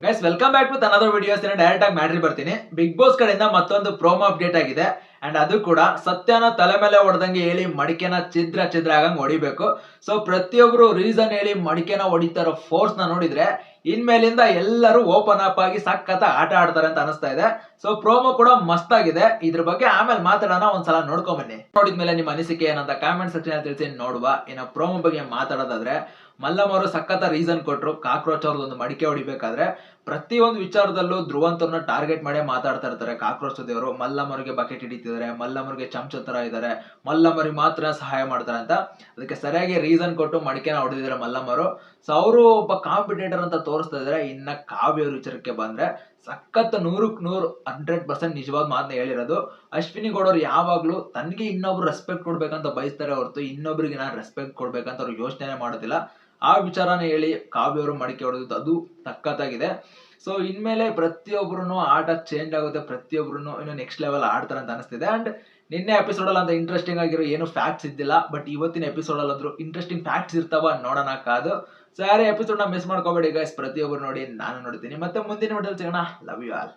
Guys welcome back to another videos. Direct ಆಗಿ matter ಬರ್ತೀನಿ. Big boss ಕಡೆಯಿಂದ ಮತ್ತೊಂದು ಪ್ರೋಮೋ ಅಪ್ಡೇಟ್ ಆಗಿದೆ. ಅಂಡ್ ಅದು ಕೂಡ ಸತ್ಯನ ತಲೆ ಮೇಲೆ ಹೊಡೆದಂಗೆ ಹೇಳಿ ಮಡಿಕೆನ ಛಿದ್ರ ಛಿದ್ರ ಆಗಂಗ್ ಹೊಡಿಬೇಕು. ಸೊ ಪ್ರತಿಯೊಬ್ರು ರೀಸನ್ ಹೇಳಿ ಮಡಿಕೆನ ಹೊಡಿತಾರೋ ಫೋರ್ಸ್ ನ ನೋಡಿದ್ರೆ ಇನ್ಮೇಲಿಂದ ಎಲ್ಲರೂ ಓಪನ್ ಅಪ್ ಆಗಿ ಸಖತ್ ಆಟ ಆಡ್ತಾರೆ ಅಂತ ಅನಿಸ್ತಾ ಇದೆ. ಸೊ ಪ್ರೋಮೋ ಕೂಡ ಮಸ್ತ್ ಆಗಿದೆ. ಇದ್ರ ಬಗ್ಗೆ ಆಮೇಲೆ ಮಾತಾಡೋಣ, ಒಂದ್ಸಲ ನೋಡ್ಕೊಂಡ್ ಬನ್ನಿ. ನೋಡಿದ್ಮೇಲೆ ನಿಮ್ಮ ಅನಿಸಿಕೆ ಏನಂತ ಕಾಮೆಂಟ್ ಸೆಕ್ಷನ್ ತಿಳಿಸಿ ನೋಡುವ. ಇನ್ನು ಪ್ರೋಮೋ ಬಗ್ಗೆ ಮಾತಾಡೋದಾದ್ರೆ ಮಲ್ಲಮ್ ಅವರು ಸಖತ್ ರೀಸನ್ ಕೊಟ್ರು. ಕಾಕ್ರೋಚ್ ಅವ್ರದ್ದು ಒಂದು ಮಡಿಕೆ ಹೊಡಿಬೇಕಾದ್ರೆ ಪ್ರತಿಯೊಂದು ವಿಚಾರದಲ್ಲೂ ಧ್ರುವಂತವ್ರನ್ನ ಟಾರ್ಗೆಟ್ ಮಾಡೇ ಮಾತಾಡ್ತಾ ಇರ್ತಾರೆ. ಕಾಕ್ರೋಚ್ ದೇವರು ಮಲ್ಲಮ್ ಅವರಿಗೆ ಬಕೆಟ್ ಹಿಡಿತಿದ್ದಾರೆ, ಮಲ್ಲಮ್ ಅವರಿಗೆ ಚಮಚ ತರ ಇದ್ದಾರೆ, ಮಲ್ಲಮ್ ಅವರಿಗೆ ಮಾತ್ರ ಸಹಾಯ ಮಾಡ್ತಾರೆ ಅಂತ ಅದಕ್ಕೆ ಸರಿಯಾಗಿ ರೀಸನ್ ಕೊಟ್ಟು ಮಡಿಕೆನ ಹೊಡೆದಿದ್ದಾರೆ ಮಲ್ಲಮ್ ಅವರು. ಸೊ ಅವರು ಒಬ್ಬ ಕಾಂಪಿಟೇಟರ್ ಅಂತ ತೋರಿಸ್ತಾ ಇದಾರೆ. ಇನ್ನ ಕಾವ್ಯ ಅವ್ರ ವಿಚಾರಕ್ಕೆ ಬಂದ್ರೆ ಸಖತ್ 100% ನಿಜವಾದ ಮಾತನ್ನ ಹೇಳಿರೋದು. ಅಶ್ವಿನಿ ಗೌಡ ಅವ್ರು ಯಾವಾಗ್ಲೂ ತನ್ಗೆ ಇನ್ನೊಬ್ರು ರೆಸ್ಪೆಕ್ಟ್ ಕೊಡ್ಬೇಕಂತ ಬಯಸ್ತಾರೆ ಹೊರತು ಇನ್ನೊಬ್ರಿಗೆ ನಾನು ರೆಸ್ಪೆಕ್ಟ್ ಕೊಡ್ಬೇಕಂತ ಅವ್ರು ಯೋಚನೆ ಮಾಡೋದಿಲ್ಲ. ಆ ವಿಚಾರನ ಹೇಳಿ ಕಾವ್ಯ ಅವರು ಮಡಿಕೆ ಹೊಡೆದು ಅದು ಸಖತ್ತಾಗಿದೆ. ಸೊ ಇನ್ಮೇಲೆ ಪ್ರತಿಯೊಬ್ರು ಆಟ ಚೇಂಜ್ ಆಗುತ್ತೆ, ಪ್ರತಿಯೊಬ್ರು ಇನ್ನು ನೆಕ್ಸ್ಟ್ ಲೆವೆಲ್ ಆಡ್ತಾರೆ ಅಂತ ಅನಿಸ್ತಿದೆ. ಅಂಡ್ ನಿನ್ನೆ ಎಪಿಸೋಡ್ ಅಲ್ಲಿ ಅಂತ ಇಂಟ್ರೆಸ್ಟಿಂಗ್ ಆಗಿರೋ ಏನು ಫ್ಯಾಕ್ಟ್ಸ್ ಇದ್ದಿಲ್ಲ, ಬಟ್ ಇವತ್ತಿನ ಎಪಿಸೋಡ್ ಅಲ್ಲಾದ್ರೂ ಇಂಟ್ರೆಸ್ಟಿಂಗ್ ಫ್ಯಾಕ್ಟ್ಸ್ ಇರ್ತಾವ, ನೋಡೋಣ ಕಾದು. ಸೊ ಯಾರೇ ಎಪಿಸೋಡ್ ನ ಮಿಸ್ ಮಾಡ್ಕೋಬೇಡಿ ಗೈಸ್, ಪ್ರತಿಯೊಬ್ರು ನೋಡಿ, ನಾನು ನೋಡ್ತೀನಿ. ಮತ್ತೆ ಮುಂದಿನ ವಿಡಿಯೋದಲ್ಲಿ ಸಿಗೋಣ. Love you all.